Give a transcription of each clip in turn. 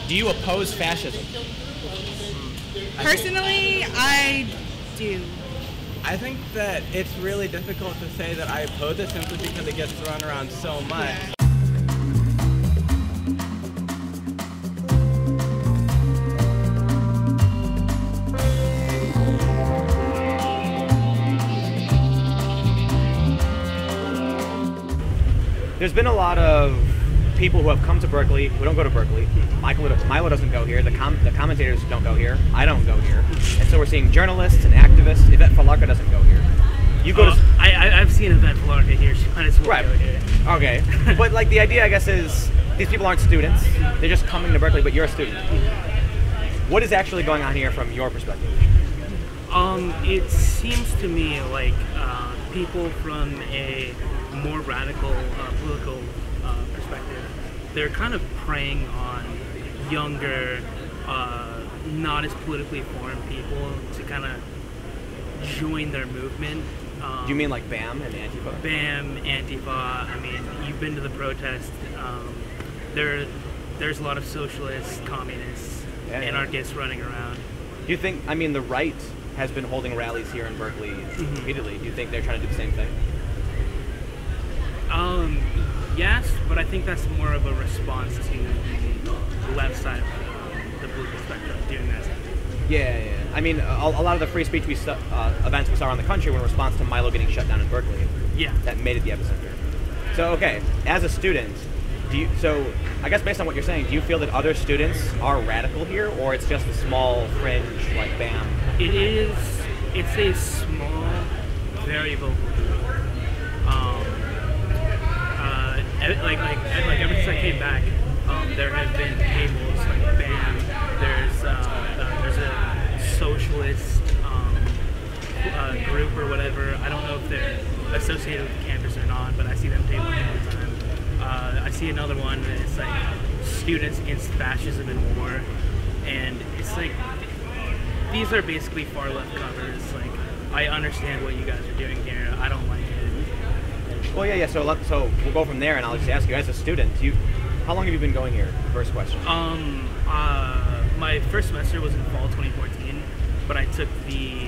Do you oppose fascism? Personally, I do. I think that it's really difficult to say that I oppose it simply because it gets thrown around so much. Yeah. There's been a lot of people who have come to Berkeley who don't go to Berkeley. Milo doesn't go here. The commentators don't go here. I don't go here. And so we're seeing journalists and activists. Yvette Falarka doesn't go here. You go to... I've seen Yvette Falarka here. She might as well go here. Okay. But like the idea, I guess, is these people aren't students. They're just coming to Berkeley, but you're a student. What is actually going on here from your perspective? It seems to me like people from a more radical political perspective, they're kind of preying on younger, not as politically formed people to kind of join their movement. Do you mean like BAM and Antifa? BAM, Antifa. I mean, you've been to the protest. There's a lot of socialists, communists, anarchists running around. Do you think, I mean, the right has been holding rallies here in Berkeley repeatedly. Do you think they're trying to do the same thing? Yes, but I think that's more of a response to the left side of the political spectrum doing that. Yeah. I mean, a lot of the free speech events we saw around the country were in response to Milo getting shut down in Berkeley. Yeah. That made it the epicenter. So, okay, as a student, so I guess based on what you're saying, do you feel that other students are radical here, or it's just a small fringe like BAM? It's a small, very vocal group. Like ever since I came back, there have been tables like BAM. There's a socialist group or whatever. I don't know if they're associated with the campus or not, but I see them tabling all the time. I see another one that's like Students Against Fascism and War, and it's like these are basically far left covers. Like, I understand what you guys are doing here. I don't like it. Well, yeah. So we'll go from there, and I'll just ask you, as a student, how long have you been going here? First question. My first semester was in fall 2014, but I took the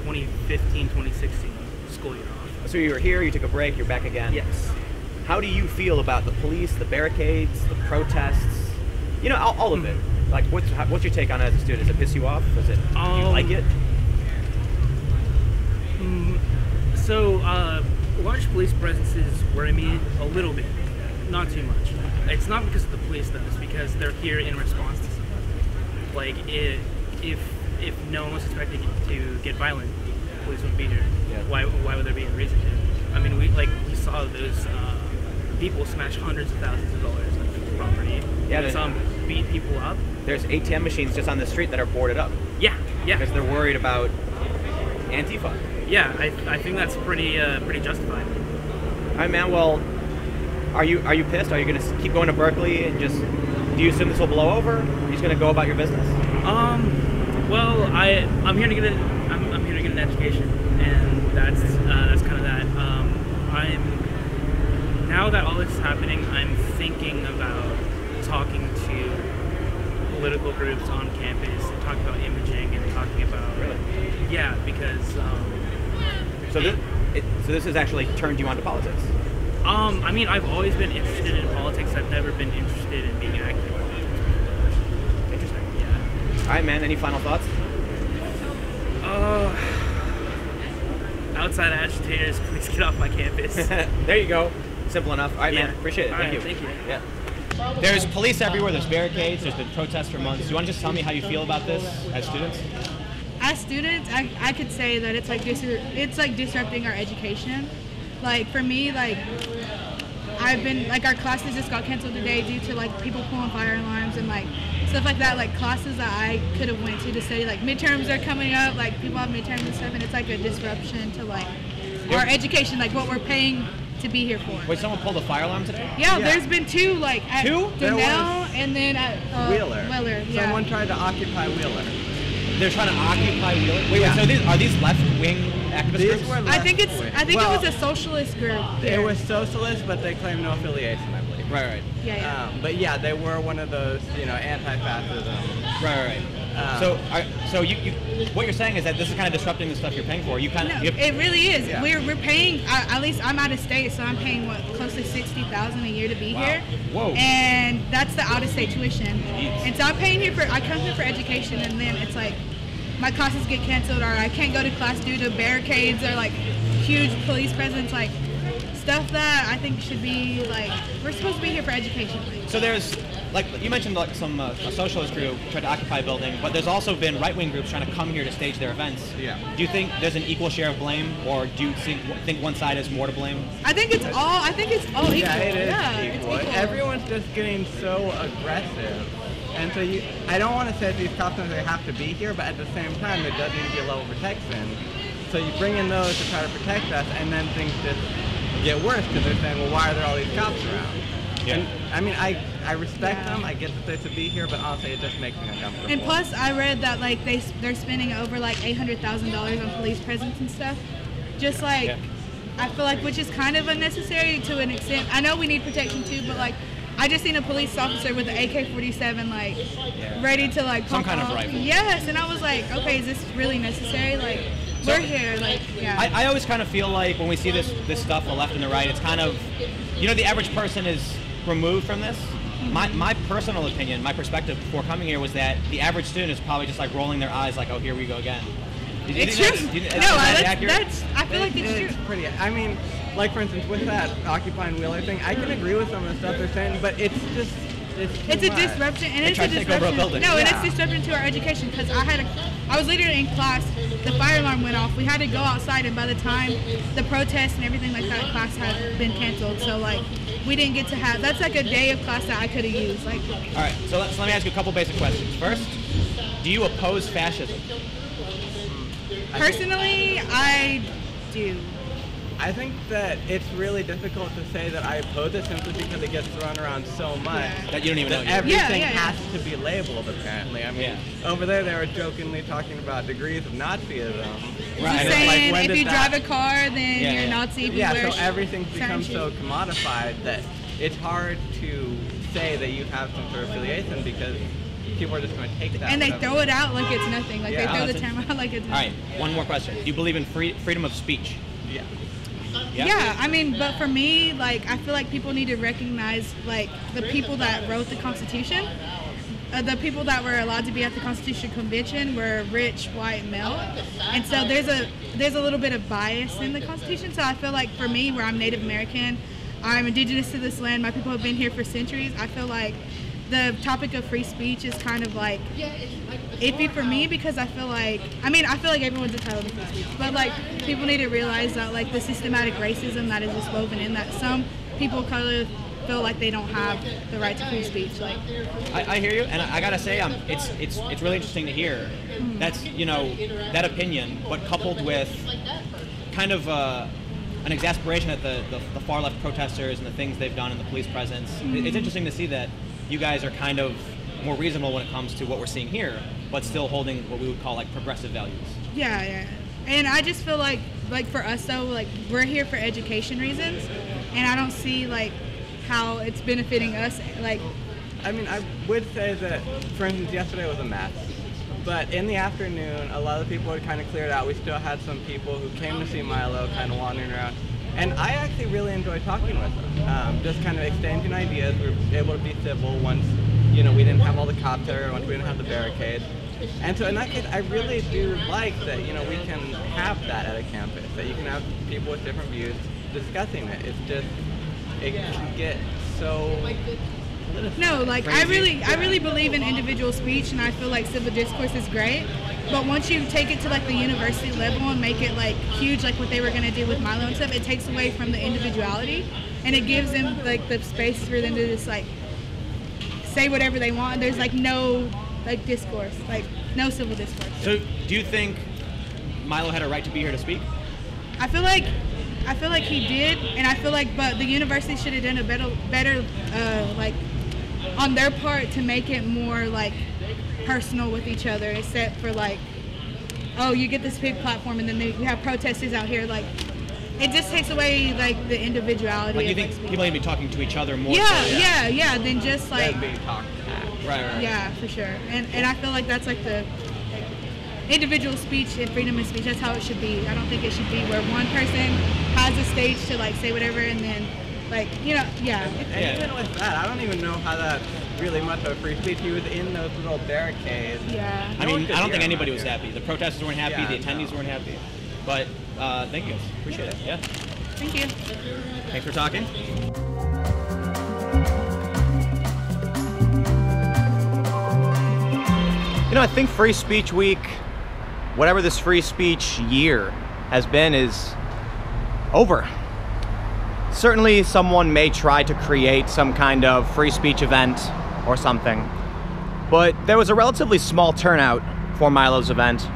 2015-2016 school year off. So you were here, you took a break, you're back again. Yes. How do you feel about the police, the barricades, the protests? You know, all of it. Like, what's your take on it as a student? Does it piss you off? Do you like it? So, large police presences worry me a little bit, not too much. It's not because of the police though, it's because they're here in response to something. Like, if no one was expecting to get violent, the police wouldn't be here. Yeah. Why would there be a reason to? I mean, we saw those people smash hundreds of thousands of dollars of property. Yeah, we saw them beat people up. There's ATM machines just on the street that are boarded up. Yeah. Because they're worried about Antifa. Yeah, I think that's pretty justified. All right, man. Well, are you pissed? Are you gonna keep going to Berkeley and just? Do you assume this will blow over? Are you just gonna go about your business? Well, I'm here to get an education, and that's kind of that. Now that all this is happening, I'm thinking about talking to political groups on campus, and talking about imaging, and talking about because. So this has actually turned you onto politics? I mean, I've always been interested in politics. I've never been interested in being active in politics. Interesting. Yeah. All right, man. Any final thoughts? Outside agitators, please get off my campus. There you go. Simple enough. All right, man. Appreciate it. All Thank you. Thank you. Yeah. There's police everywhere. There's barricades. There's been protests for months. Do you want to just tell me how you feel about this as students? As students, I could say that it's like disrupting our education. Like for me, like I've been like our classes just got canceled today due to like people pulling fire alarms and like stuff like that. Like classes that I could have went to study, like midterms are coming up, like people have midterms and stuff, and it's like a disruption to like our education, like what we're paying to be here for. Wait, someone pulled a fire alarm today? Yeah, there's been two, like at Two? Donnell and then at Wheeler. Yeah. Someone tried to occupy Wheeler. They're trying to occupy Wheeler? Wait, so are these left-wing activist groups? I think it was a socialist group. It was socialist, but they claim no affiliation, I believe. Right. Yeah. But yeah, they were one of those, anti-fascism. Right. So you what you're saying is that this is kind of disrupting the stuff you're paying for. It really is. Yeah. We're paying. At least I'm out of state, so I'm paying close to $60,000 a year to be here. Whoa. And that's the out of state tuition. Jeez. And so I'm paying here I come here for education, and then it's like my classes get canceled, or I can't go to class due to barricades or like huge police presence, like stuff that I think should be like we're supposed to be here for education. So there's, like you mentioned, like some a socialist group tried to occupy a building, but there's also been right-wing groups trying to come here to stage their events. Yeah. Do you think there's an equal share of blame, or do you think one side is more to blame? I think it's all equal. Yeah, it is It's equal. Everyone's just getting so aggressive. And so I don't want to say these cops they have to be here, but at the same time, there does need to be a level of protection. So you bring in those to try to protect us, and then things just get worse because they're saying, well, why are there all these cops around? Yeah. And I mean, I respect them. I get that they're to be here, but honestly, it just makes me uncomfortable. And plus, I read that like they're spending over like $800,000 on police presence and stuff. Just like I feel like, which is kind of unnecessary to an extent. I know we need protection too, but like I just seen a police officer with an AK-47 like ready to like some pump kind of off. rifle. Yes, and I was like, okay, is this really necessary? Like we're here, like I always kind of feel like when we see this stuff on the left and the right, it's kind of, the average person is removed from this. My personal opinion, my perspective before coming here was that the average student is probably just like rolling their eyes like, oh, here we go again. It's true. I feel like it's true. Pretty. I mean, like for instance, with that occupying wheeler thing, I can agree with some of the stuff they're saying, but it's just it's a disruption, and it's a disruption. No, and it's disruption to our education because I was literally in class. The fire alarm went off. We had to go outside, and by the time the protests and everything like that, class had been canceled. So like we didn't get to have. That's like a day of class that I could have used. Like. All right. So let me ask you a couple basic questions. First, do you oppose fascism? Personally, I do. I think that it's really difficult to say that I oppose it simply because it gets thrown around so much that you don't even know. Everything has to be labeled, apparently. I mean, over there they were jokingly talking about degrees of Nazism. Right. Just saying, if you drive a car, then you're Nazi. Yeah, so everything's become so commodified that it's hard to say that you have some sort of affiliation because people are just going to take that. And they throw it out like it's nothing. Like they throw the term out like it's nothing. All right, one more question. Do you believe in freedom of speech? Yeah. Yeah, I mean, but for me, like, I feel like people need to recognize, like, the people that wrote the Constitution. The people that were allowed to be at the Constitution Convention were rich, white, male. And so there's a little bit of bias in the Constitution. So I feel like for me, where I'm Native American, I'm indigenous to this land, my people have been here for centuries, I feel like the topic of free speech is kind of like iffy for me because I feel like everyone's entitled to free speech, but like people need to realize that like the systematic racism that is just woven in that some people kind of feel like they don't have the right to free speech. Like I hear you, and I gotta say, it's really interesting to hear. That's that opinion, but coupled with kind of an exasperation at the far left protesters and the things they've done in the police presence. It's interesting to see that you guys are kind of more reasonable when it comes to what we're seeing here, but still holding what we would call like progressive values. Yeah. And I just feel like for us though, like we're here for education reasons, and I don't see like how it's benefiting us. Like, I mean, I would say that, for instance, yesterday was a mess. But in the afternoon, a lot of the people had kind of cleared out. We still had some people who came to see Milo kind of wandering around. And I actually really enjoyed talking with them, just kind of exchanging ideas. We were able to be civil once, we didn't have all the cops there, once we didn't have the barricades. And so in that case, I really do like that, we can have that at a campus, that you can have people with different views discussing it. It's just, it can get so... No, like crazy. I really believe in individual speech, and I feel like civil discourse is great. But once you take it to like the university level and make it like huge, like what they were gonna do with Milo and stuff, it takes away from the individuality, and it gives them like the space for them to just like say whatever they want. There's like no like discourse, like no civil discourse. So, do you think Milo had a right to be here to speak? I feel like he did, and I feel like, but the university should have done a better like on their part to make it more like personal with each other, except for like, oh, you get this big platform and then we have protesters out here like it just takes away like the individuality. Like you of, think like, people need to be talking to each other more? Yeah, than just like Than being talked at. Right. yeah, for sure. And I feel like that's like the individual speech and freedom of speech. That's how it should be. I don't think it should be where one person has a stage to like say whatever and then like And even with that, I don't even know how that's really much of a free speech. He was in those little barricades. Yeah. I mean, I don't think anybody was here. happy. The protesters weren't happy. Yeah, The attendees weren't happy. But thank you guys. Appreciate it. Yeah. Thank you. Thanks for talking. You know, I think Free Speech Week, whatever this free speech year has been, is over. Certainly someone may try to create some kind of free speech event or something, but there was a relatively small turnout for Milo's event.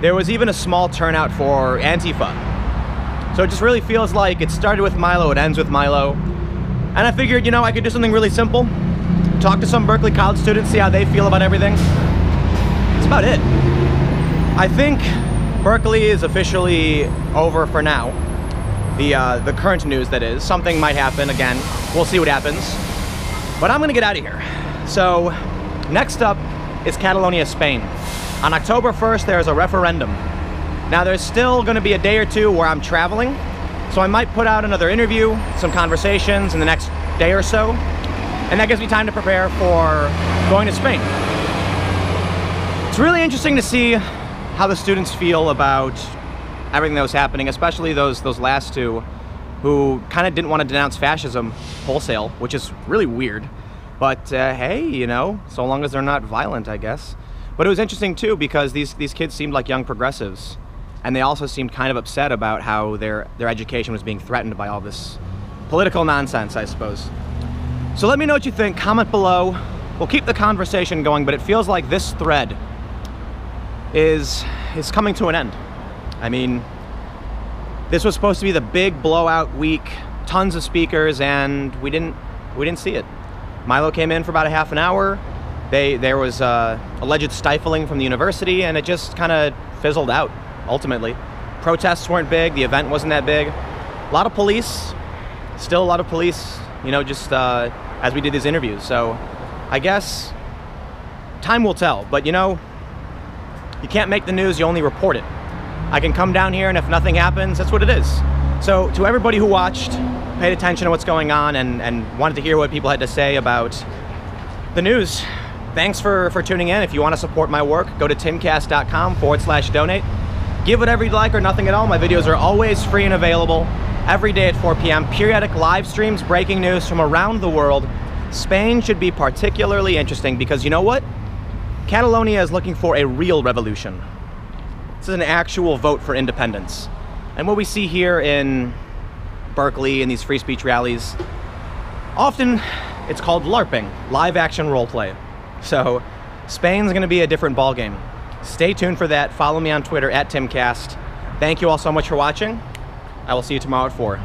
There was even a small turnout for Antifa. So it just really feels like it started with Milo, it ends with Milo. And I figured, you know, I could do something really simple. Talk to some Berkeley college students, see how they feel about everything. That's about it. I think Berkeley is officially over for now. The current news, that is. Something might happen again. We'll see what happens. But I'm gonna get out of here. So next up is Catalonia, Spain. On October 1st, there's a referendum. Now there's still gonna be a day or two where I'm traveling, so I might put out another interview, some conversations in the next day or so, and that gives me time to prepare for going to Spain. It's really interesting to see how the students feel about everything that was happening, especially those last two who kind of didn't want to denounce fascism wholesale, which is really weird. But hey, you know, so long as they're not violent, I guess. But it was interesting too because these kids seemed like young progressives, and they also seemed kind of upset about how their education was being threatened by all this political nonsense, I suppose. So let me know what you think, comment below. We'll keep the conversation going, but it feels like this thread is coming to an end. I mean, this was supposed to be the big blowout week, tons of speakers, and we didn't see it. Milo came in for about a half an hour. There was alleged stifling from the university, and it just kind of fizzled out, ultimately. Protests weren't big, the event wasn't that big. A lot of police, still a lot of police, you know, just as we did these interviews. So I guess time will tell, but you know, you can't make the news, you only report it. I can come down here and if nothing happens, that's what it is. So to everybody who watched, paid attention to what's going on and wanted to hear what people had to say about the news, thanks for tuning in. If you want to support my work, go to timcast.com/donate. Give whatever you'd like or nothing at all. My videos are always free and available every day at 4 p.m. Periodic live streams, breaking news from around the world. Spain should be particularly interesting because you know what? Catalonia is looking for a real revolution. This is an actual vote for independence. And what we see here in Berkeley in these free speech rallies, often it's called LARPing, live action role play. So Spain's gonna be a different ballgame. Stay tuned for that. Follow me on Twitter @TimCast. Thank you all so much for watching. I will see you tomorrow at 4.